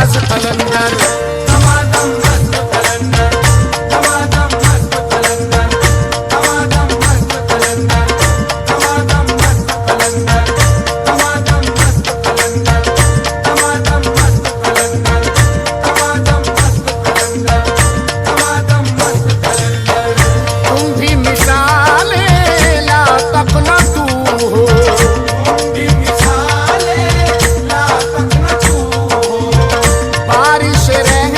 साज कलंदर, दमादम मस्त कलंदर, दमादम मस्त कलंदर, दमादम मस्त कलंदर, दमादम मस्त कलंदर, दमादम मस्त कलंदर, दमादम मस्त कलंदर, दमादम मस्त कलंदर, दमादम मस्त कलंदर। तुम भी मिसाले ला तक न तू हो, भी मिसाले ला तक न छू हो, बारिश रह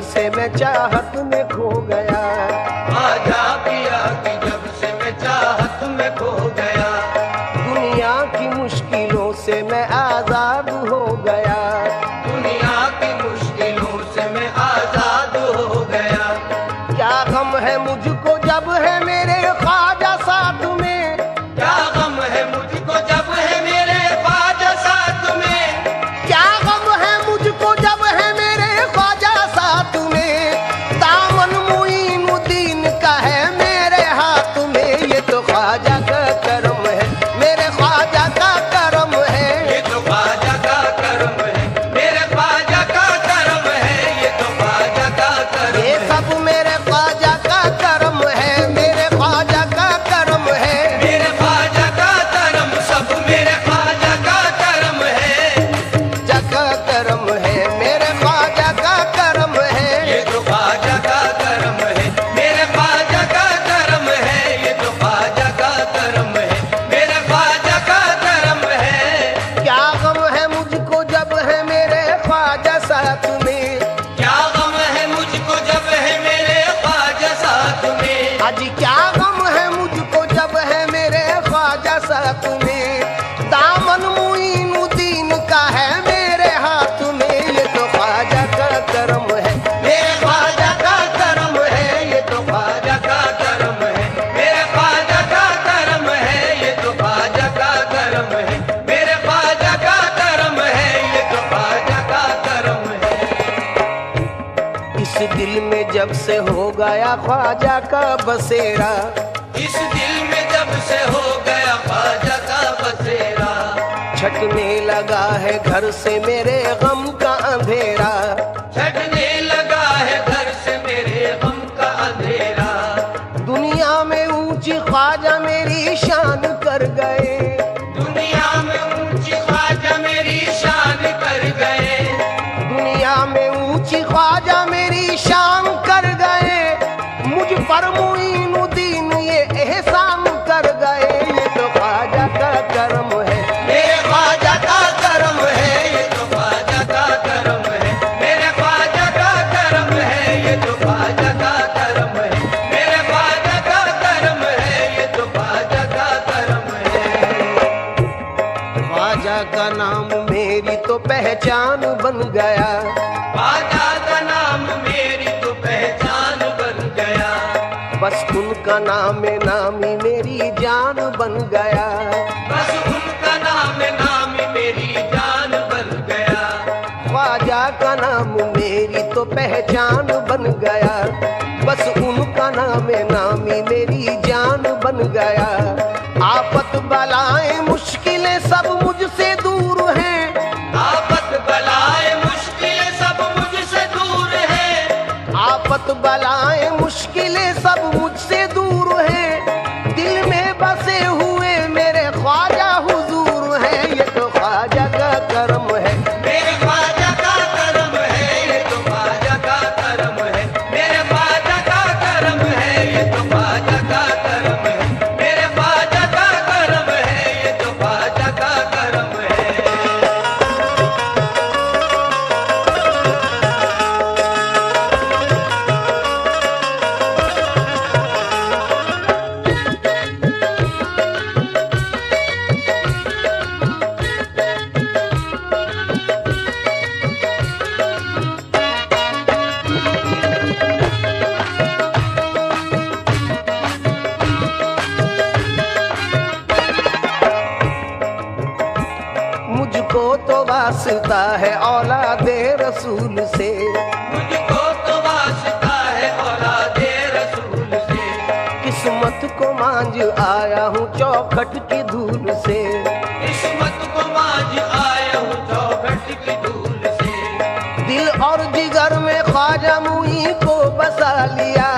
से मैं चाहत में खो गया। ख्वाजा पिया की जब से मैं चाहत में खो गया। दुनिया की मुश्किलों से मैं आजाद हो गया। दुनिया की मुश्किलों से मैं आजाद हो गया। क्या गम है मुझको जब है मेरे ख्वाजा साथ में। क्या गम है मुझको जब है मेरे ख्वाजा साथ में। क्या गम है मुझको जब है मेरे ख्वाजा साथ में। दामन मुईनुद्दीन का है मेरे हाथ में। ये तो ख्वाजा का करम है, मेरे ख्वाजा का करम है। ये तो ख्वाजा का करम है, मेरे ख्वाजा का करम है। ये तो ख्वाजा का करम ये है। सब मेरे ख्वाजा का करम है, मेरे ख्वाजा का करम है। मेरे ख्वाजा का करम सब मेरे ख्वाजा का करम है। जका करम है, मेरे ख्वाजा का करम है। ये तो ख्वाजा का करम है, मेरे ख्वाजा का करम है। ये तो ख्वाजा का करम है, मेरे ख्वाजा का करम है। क्या गम है मुझको जब है मेरे ख्वाजा साथ में। क्या गम है मुझको जब है मेरे ख्वाजा साथ में। आज क्या गम है मुझको जब है मेरे ख्वाजा साथ में। दामन मुईनुद्दीन का है मेरे हाथ में। ये तो ख्वाजा का करम है, मेरे ख्वाजा का करम है। ये तो ख्वाजा का करम है, मेरे ख्वाजा का करम है। ये तो ख्वाजा का करम है, मेरे ख्वाजा का करम है। ये तो ख्वाजा का करम है। इस दिल में जब से हो गया ख्वाजा का बसेरा। इस दिल में जब से हो गया ख्वाजा का बसेरा। छटने लगा है घर से मेरे गम का अंधेरा। छटने लगा है घर से मेरे गम का अंधेरा। दुनिया में ऊंची ख्वाजा मेरी शान कर गए। दुनिया में ऊंची ख्वाजा मेरी शान कर गए। दुनिया में ऊंची ख्वाजा मेरी शान कर गए। मुझ पर मुईनुद्दीन ये एहसान कर गए। ये तो ख्वाजा का करम है, मेरे ख्वाजा का करम है। ये तो ख्वाजा का करम है, मेरे ख्वाजा का करम है। ये तो ख्वाजा का करम है, मेरे ख्वाजा का करम है। ये तो ख्वाजा का करम है। ख्वाजा का नाम मेरी तो पहचान बन गया। ख्वाजा का नाम मेरी तो पहचान बन गया। बस उनका नाम नामी मेरी जान बन गया। बस उनका नाम मेरी जान बन गया। ख्वाजा का नाम मेरी तो पहचान बन गया। बस उनका नाम नामी मेरी जान बन गया। आफत बलाएं मुश्किलें सब मुझसे दूर हैं। आफत बलाएं मुश्किलें सब मुझसे दूर है। आफत बलाएं मुश्किलें सब मुझसे दूर हैं। दिल में बसे हुए मेरे ख्वाजा हुजूर हैं। ये तो ख्वाजा का करम है, मेरे ख्वाजा का करम है। ये तो ख्वाजा का करम है, मेरे ख्वाजा का करम है। ये तो ख्वाजा का करम है, मेरे ख्वाजा का करम है। ये तो ख्वाजा का करम है। मुझको तो वास्ता है औलादे रसूल से। मुझको तो वास्ता है औलादे रसूल से। किस्मत को मांझ आया हूँ चौखट की धूल से। किस्मत को मांझ आया हूँ चौखट की धूल से। दिल और जिगर में ख्वाजा मुई को बसा लिया।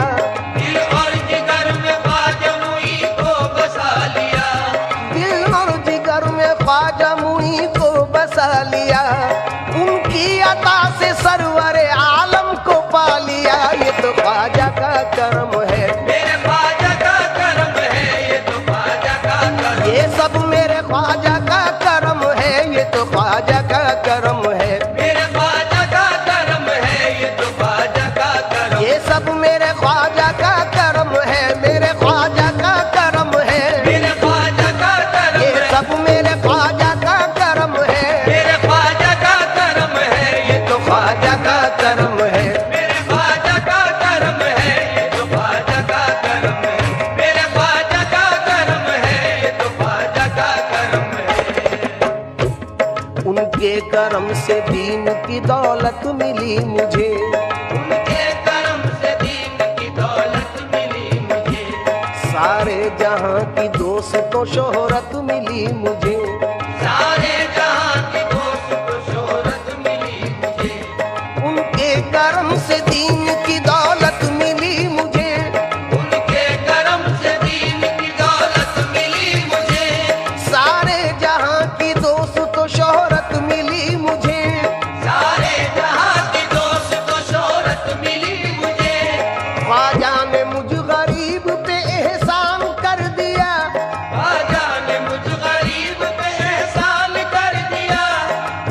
दिल और जिगर में ख्वाजा मुई को बसा लिया। दिल और जिगर में ख्वाजा मुई को बसा लिया। उनकी अता से सरवर आलम को पा लिया। ये तो ख्वाजा का करम है, मेरे ख्वाजा का करम है। ये तो ख्वाजा का करम। ये सब मेरे ख्वाजा का करम है। ये तो ख्वाजा का करम है। मेरे ख्वाजा का करम है। ये तो ख्वाजा का उनके करम से दीन की दौलत मिली मुझे। उनके करम से दीन की दौलत मिली मुझे। सारे जहां की दोस्तों शोहरत मिली मुझे। सारे जहां की दोस्तों शोहरत मिली मुझे। उनके करम से दीन की दौलत मिली मुझे। उनके करम से दीन की दौलत मिली मुझे। सारे जहां की दोस्तों शोहरत मिली मुझे। सारे जहां की दोस्तों शोहरत मिली मुझे। ख्वाजा ने मुझ गरीब पे एहसान कर दिया। ख्वाजा ने मुझ गरीब पे एहसान कर दिया।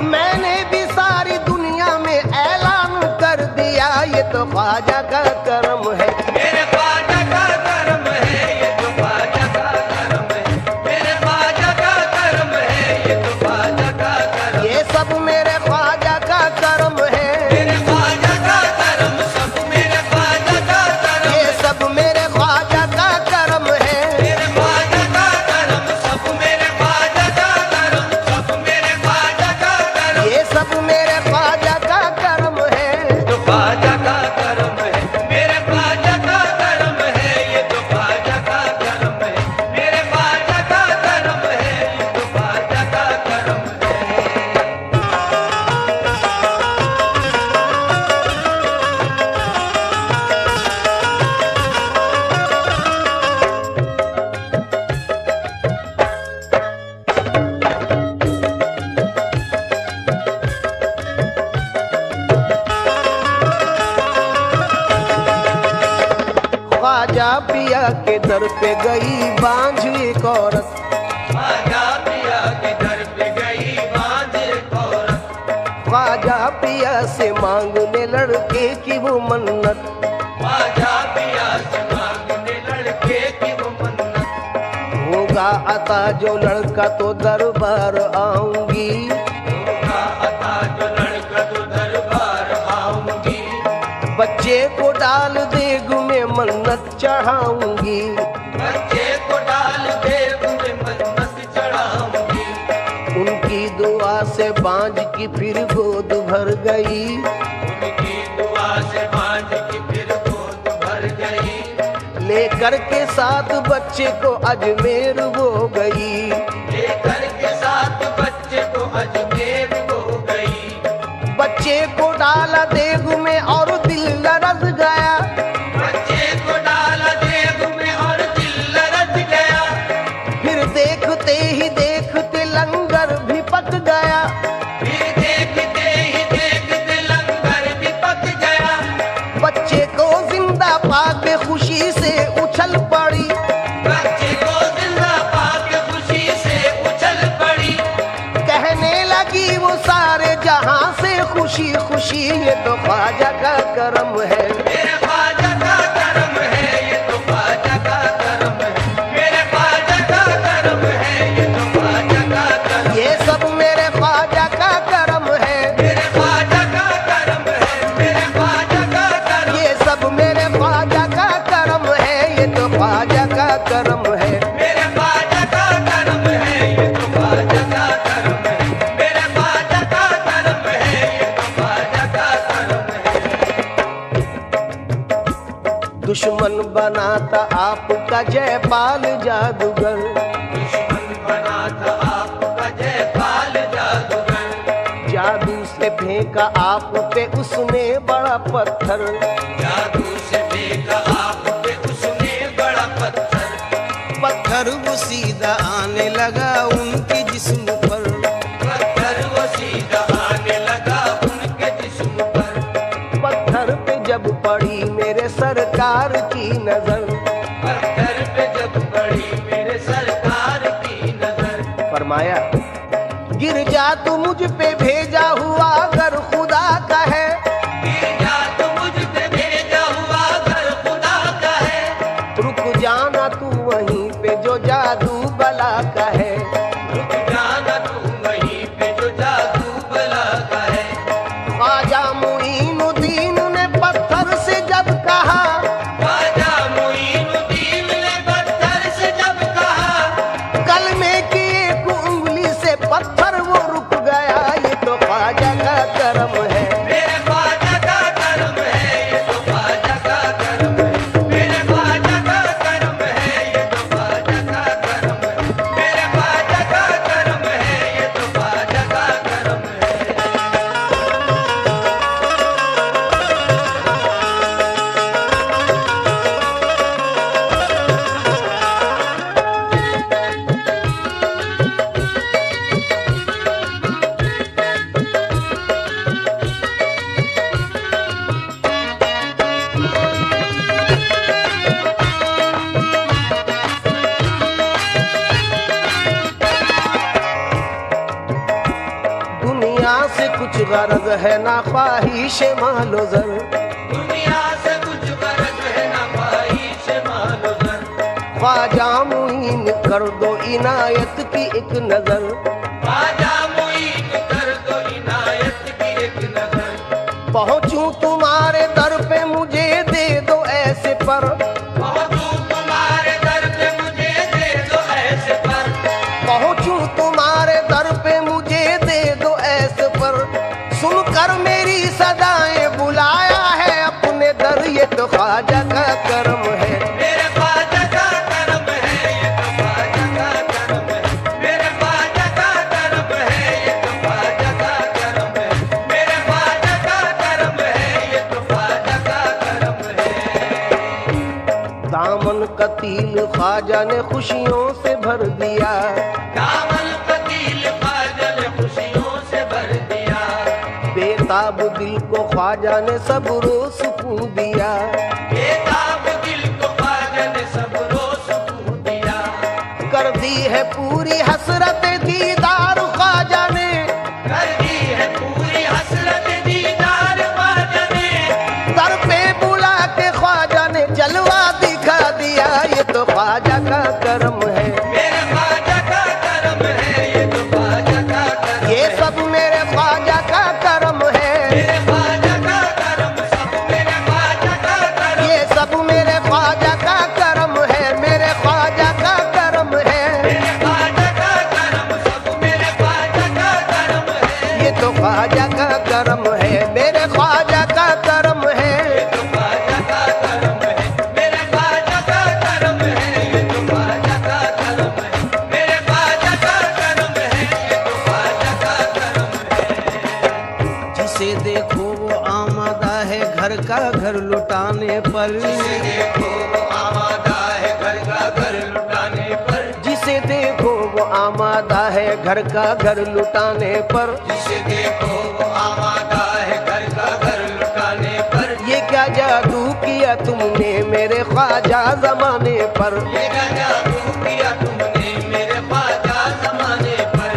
मैंने भी सारी दुनिया में ऐलान कर दिया, ये तो ख्वाजा का करम है। मेरे ख्वाजा का करम है, ये तो ख्वाजा का करम है। मेरे ख्वाजा का करम है, ये तो ख्वाजा का करम है। ये सब मेरे ख्वाजा का करम है। मेरे ख्वाजा का करम, सब मेरे ख्वाजा का करम। ये सब मेरे ख्वाजा का करम है। मेरे ख्वाजा का करम, सब मेरे ख्वाजा का करम। सब मेरे ख्वाजा का करम। ये सब मेरे ख्वाजा का करम है। तो ख्वाजा का करम है, मेरे ख्वाजा का करम है। ये तो ख्वाजा का करम है, मेरे ख्वाजा का करम है। ये तो ख्वाजा का करम है। ख्वाजा पिया के दर पे गई बांझ एक औरत। ख्वाजा पिया के दर पे गई बांझ एक औरत। ख्वाजा पिया से मांगने लड़के की वो मन्नत। ख्वाजा पिया से मांगने लड़के की वो मन्नत। होगा अता जो लड़का तो दरबार आऊंगी। होगा अता जो लड़का तो दरबार आऊंगी। बच्चे को डाल देग में मन्नत चढ़ाऊंगी। बच्चे को डाल देग में मन्नत चढ़ाऊंगी। उनकी दुआ से बांझ की फिर गोद भर गई। उनकी दुआ से बांझ की फिर गोद भर गई। लेकर के साथ बच्चे को अजमेर वो गई। लेकर के साथ बच्चे को अजमेर हो गई। बच्चे को डाला देग में और दिल लरज गया। बच्चे को डाला देग में और दिल लरज गया। फिर देखते ही देखते लंगर भी पक गया। फिर देखते ही देखते लंगर भी पक गया। बच्चे को जिंदा पाके खुशी से उछल पड़ी। बच्चे को जिंदा पाके खुशी से उछल पड़ी। कहने लगी वो सारे जहां से खुशी खुशी, ये तो ख्वाजा का करम है। मेरे ख्वाजा का करम है, ये तो ख्वाजा का करम है। मेरे ख्वाजा का करम है, ये तो ख्वाजा का करम। ये सब मेरे ख्वाजा का करम है। मेरे ख्वाजा का करम है, मेरे ख्वाजा का करम। ये सब मेरे ख्वाजा का करम है। ये तो ख्वाजा का करम है। मेरे ख्वाजा का करम है, ये तो ख्वाजा का करम है। मेरे ख्वाजा का करम है, ये तो ख्वाजा का करम है। दुश्मन बनाता आपका जयपाल जादूगर। दुश्मन बना था आपका जयपाल जादूगर। जादू से फेंका आप पे उसने बड़ा पत्थर। जादू से फेंका आप पे उसने बड़ा पत्थर। पत्थर वो सीधा आने लगा उनके जिस्म पर। पत्थर वो सीधा आने लगा उनके जिस्म पर। पत्थर पे जब पड़ी मेरे सरकार की नजर। पत्थर पे जब पड़ी मेरे सरकार की नजर। फरमाया गिर जा तू मुझ पे भेजा हुआ अगर खुदा का है। या तो मुझ पे भेजा हुआ घर खुदा का है। रुक जाना तू वहीं पे जो जादू बला का है। रुक जाना तू वहीं पे जो जादू बला का है। ख्वाजा मुईनुद्दीन ने पत्थर से जब कहा। ख्वाजा मुईनुद्दीन ने पत्थर से जब कहा। कलमे की एक उंगली से पत्थर वो रुक गया। ये कुछ गरज है ना ख्वाहिश मालो जर, दुनिया से कुछ गरज है ना ख्वाहिश मालो जर, ख्वाजा मुईन कर दो इनायत की एक नजर, ख्वाजा मुईन कर दो इनायत की एक नजर, पहुंचूं तुम्हारे दर पे मुझे दे दो ऐसे पर, पहुंचूं तुम्हारे दर पे मुझे दे दो ऐसे पर, पहुंचूं तुम्हारे दर पे मुझे दे दो ऐसे पर, सुनकर मेरी सदाएं बुलाया है अपने दर, ये तो ख्वाजा का करम है, मेरे ख्वाजा का करम है, ये तो ख्वाजा का करम है, मेरे ख्वाजा का करम है, ये तो ख्वाजा का करम है, मेरे ख्वाजा का करम है, ये तो ख्वाजा का करम है। दामन कतील ख्वाजा ने खुशियों से भर दिया, दामन कतील ख्वाजा ने खुशियों से भर दिया, बेताब दिल को ख्वाजा ने सबरो सुकून दिया, बेताब दिल को ख्वाजा ने सबरो सुकून दिया, कर दी है पूरी हसरत दीदार ख्वाजा ने, कर दी है पूरी हसरत दीदार ख्वाजा ने, दर पे बुला के ख्वाजा ने जलवा दिखा दिया, ये तो ख्वाजा का करम है, मेरे ख्वाजा का करम है, ये तो ख्वाजा का करम ये है, सब मेरे ख्वाजा का करम है, मेरे ख्वाजा का करम सब मेरे ख्वाजा का करम, ये सब मेरे ख्वाजा का करम है, मेरे ख्वाजा का करम है, मेरे ख्वाजा का करम सब मेरे ख्वाजा का करम है, ये तो ख्वाजा का करम है, मेरे ख्वाजा का करम है, ये तो ख्वाजा का करम है, मेरे ख्वाजा का करम है, ये तो ख्वाजा का करम है, मेरे ख्वाजा का करम है, ये तो ख्वाजा का करम है। जिसे देखो वो आमादा है घर का घर लुटाने पर, जिसे देखो वो आमादा है घर का घर लुटाने पर, जिसे देखो वो आमादा है घर का घर लुटाने पर, जिसे देखो वो आमादा है घर का घर लुटाने पर, ये क्या जादू किया तुमने मेरे ख्वाजा जमाने पर, ये क्या जादू किया तुमने मेरे ख्वाजा ज़माने पर,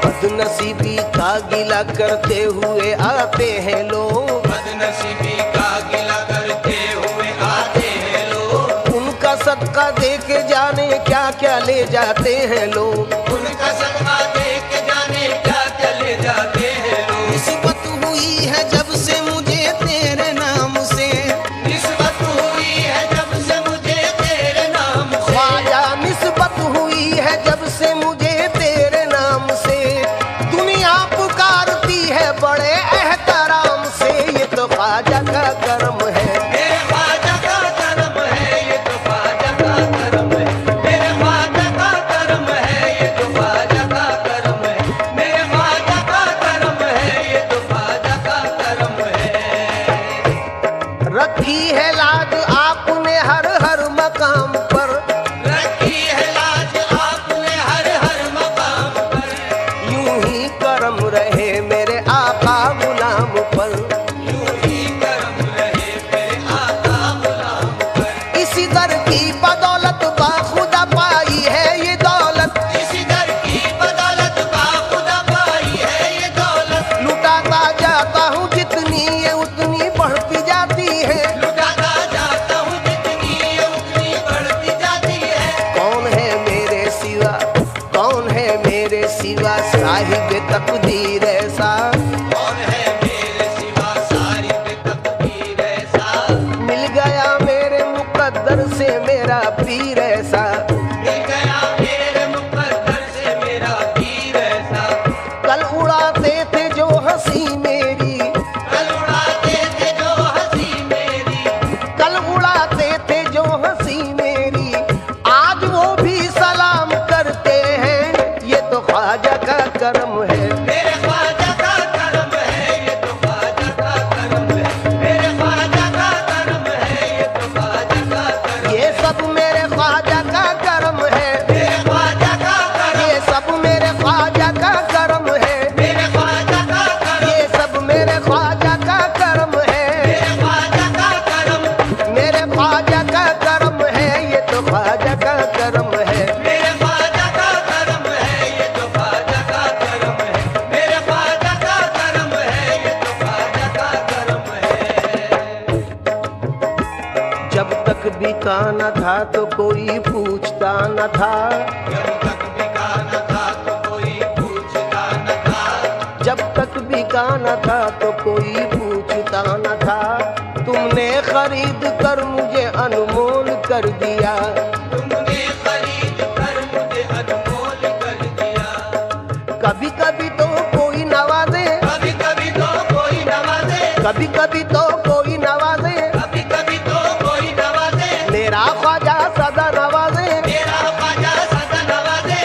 बदनसीबी का गिला करते हुए आते हैं लोग, बदनसीबी का गिला करते हुए आते हैं लोग, उनका सदका दे के जाने क्या क्या ले जाते हैं लोग, उनका सदका दे के जाने क्या क्या ले जाते हैं लोग, निस्बत हुई है जब से मुझे तेरे नाम से, निस्बत हुई है जब से मुझे तेरे नाम से, ख्वाजा निस्बत हुई है जब से मुझे तेरे नाम से, दुनिया पुकारती है बड़े एहतराम से, ये तो ख्वाजा का करम है, मेरे ख्वाजा का करम है, ये तो ख्वाजा का करम है, मेरे ख्वाजा का करम है, ये तो ख्वाजा का करम है, मेरे ख्वाजा का करम है, ये तो ख्वाजा का करम है। रखी है लाज आपने हर हर मकाम पर, रखी है लाज आपने हर हर मकाम पर, यूं ही करम रहे मेरे आका गुलाम पर, यूं ही करम रहे मेरे आका गुलाम पर, इसी दर की बदौलत बाखुदा पाई है ये दौलत, इसी दर की बदौलत बाखुदा पाई है ये दौलत, लुटाता जाता हूँ जितनी ये उतनी बढ़ती जाती है, लुटाता जाता हूँ जितनी ये उतनी बढ़ती जाती है, कौन है मेरे सिवा, कौन है मेरे सिवा साहिब तकदीर ऐसा, कौन है मेरे सिवा सारी बेतकदीर ऐसा, मिल गया मेरे मुकद्दर से मेरा पीर ऐसा, मिल गया मेरे मुकद्दर से मेरा पीर ऐसा, कल उड़ाते थे जो हंसी मेरी, कल उड़ाते थे जो हंसी मेरी, कल उड़ाते थे जो हंसी मेरी, आज वो भी सलाम करते हैं, ये तो ख्वाजा का करम है, मेरे न था तो कोई पूछता न था, जब तक बिका न था तो कोई पूछता न था, जब तक बिका न था तो कोई पूछता न था। तुमने खरीद कर मुझे अनमोल कर दिया, तुमने खरीद कर मुझे अनमोल कर दिया। कभी कभी तो कोई नवाजे, कभी कभी तो कोई नवाजे, कभी कभी तो कोई नवाजे, कभी कभी तो कोई नवाजे, मेरा ख्वाजा सदा नवाजे। मेरा ख्वाजा सदा नवाजे।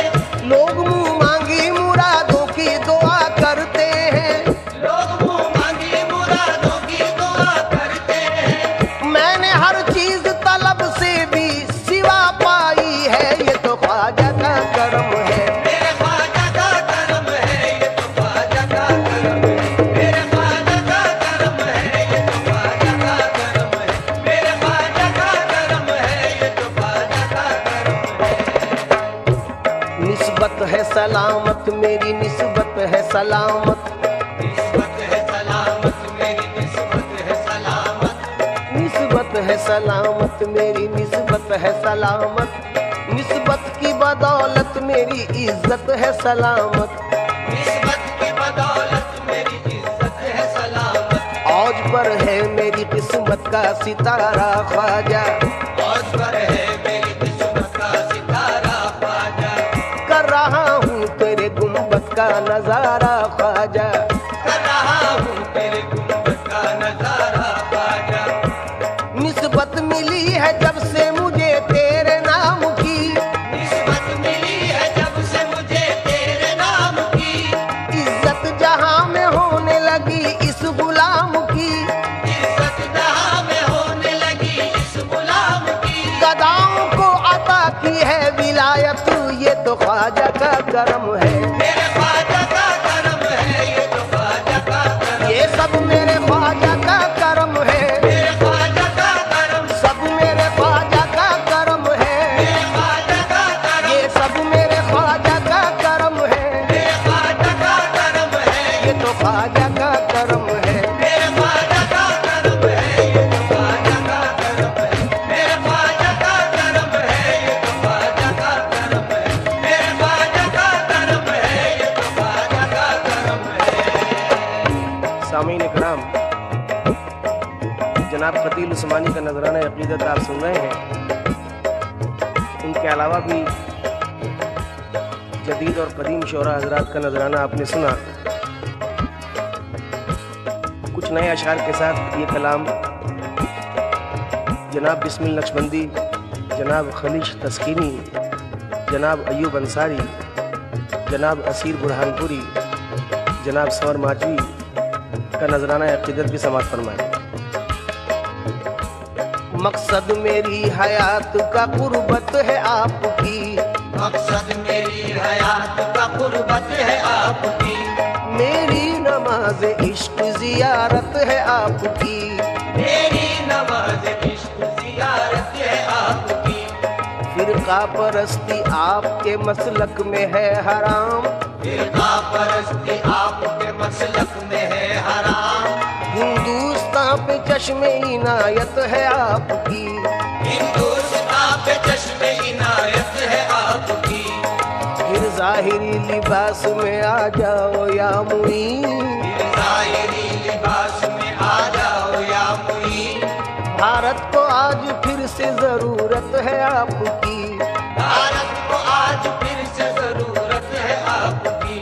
लोग मुंह मांगी मुरादों की दुआ करते हैं, लोग मुंह मांगी मुरादों की दुआ करते हैं। मैंने हर चीज तलब से भी सिवा पाई है, ये तो ख्वाजा का करम है। मेरे ख्वाजा का करम है, ये तो ख्वाजा का करम है। मेरे ख्वाजा का करम है, ये तो ख्वाजा का करम है। मेरे ख्वाजा का करम है, ये तो ख्वाजा का करम है। निस्बत है सलामत मेरी, निस्बत है सलामत, निस्बत है सलामत मेरी, निस्बत है सलामत। निस्बत है सलामत मेरी, निस्बत है सलामत। निस्बत की बदौलत मेरी इज्जत है सलामत। निस्बत की बदौलत मेरी इज्जत है सलामत। औज पर है मेरी किस्मत का सितारा ख्वाजा, औज पर है मेरी किस्मत का सितारा ख्वाजा। कर रहा हूँ तेरे गुंबद का नजारा ख्वाजा। कर रहा हूँ तेरे गुंबद का नजारा ख्वाजा। निस्बत मिली है जब से मुझे तेरे नाम की, निस्बत मिली है जब से मुझे तेरे नाम की। इज्जत जहां में होने लगी इस गुलाम की। इज्जत जहां में होने लगी इस गुलाम की। गदाओं को अता की है विलायत, ये तो ख्वाजा का करम है। मेरे ख्वाजा का करम है, ये तो ख्वाजा का करम। ये सब मेरे ख्वाजा का करम है, मेरे ख्वाजा का करम। सब मेरे ख्वाजा का करम है। मेरे ख्वाजा का करम। ये सब मेरे ख्वाजा का करम है, मेरे ख्वाजा का करम है। ये तो ख्वाजा का करम है। मेरे ख्वाजा का करम है, ये तो ख्वाजा का करम है। मेरे ख्वाजा का करम है, ये तो ख्वाजा का करम है। मेरे ख्वाजा का करम है, ये तो ख्वाजा का करम है। सामीन इकराम, जनाब खतील उस्मानी का नजराना अकीदत आप सुन रहे हैं। उनके अलावा भी जदीद और कदीम शोरा हजरात का नजराना आपने सुना। कुछ नए अशार के साथ ये कलाम जनाब बिस्मिल नक्शबंदी, जनाब खलीश तस्कीनी, जनाब अयूब अंसारी, जनाब असीर बुरहानपुरी, जनाब सवर माजवी का नजराना अकीदत भी समात फरमाए। मकसद मेरी हयात का कुर्बत है आपकी, मकसद मेरी हयात का कुर्बत है आपकी। मेरी नमाज इश्क जियारत है आपकी। मेरी नमाज इश्क जियारत है आपकी। फिरका परस्ती आपके मसलक में है हराम, फिरका परस्ती आपके मसलक में है हराम। हिंदुस्तान पे चश्मे इनायत है आपकी। हिंदुस्तान पे चश्मे इनायत है आपकी। फिर जाहिरी लिबास में आ जाओ या मुईन, फिर ज़ाहिरी लिबास में आ जाओ या मुईन। भारत को आज फिर से जरूरत है आपकी। भारत को आज फिर से जरूरत है आपकी।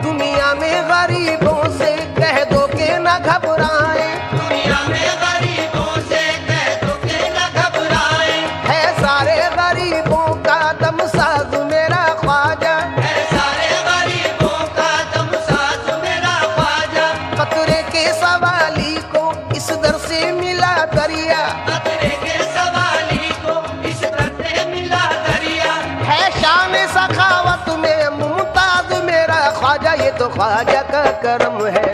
दुनिया में गरीबों से कह दो के न घबराएं, दुनिया में गरीबों से कह दो के न घबराएं। है सारे गरीबों का दम साज मेरा ख्वाजा। है सारे गरीबों का दम साज मेरा ख्वाजा। कतरे के सवाली को इस दर से मिला दरिया, खतरे के सवाली को इस दर से मिला दरिया। है शान सखावत में मुमताज मेरा ख्वाजा। ये तो ख्वाजा का करम है।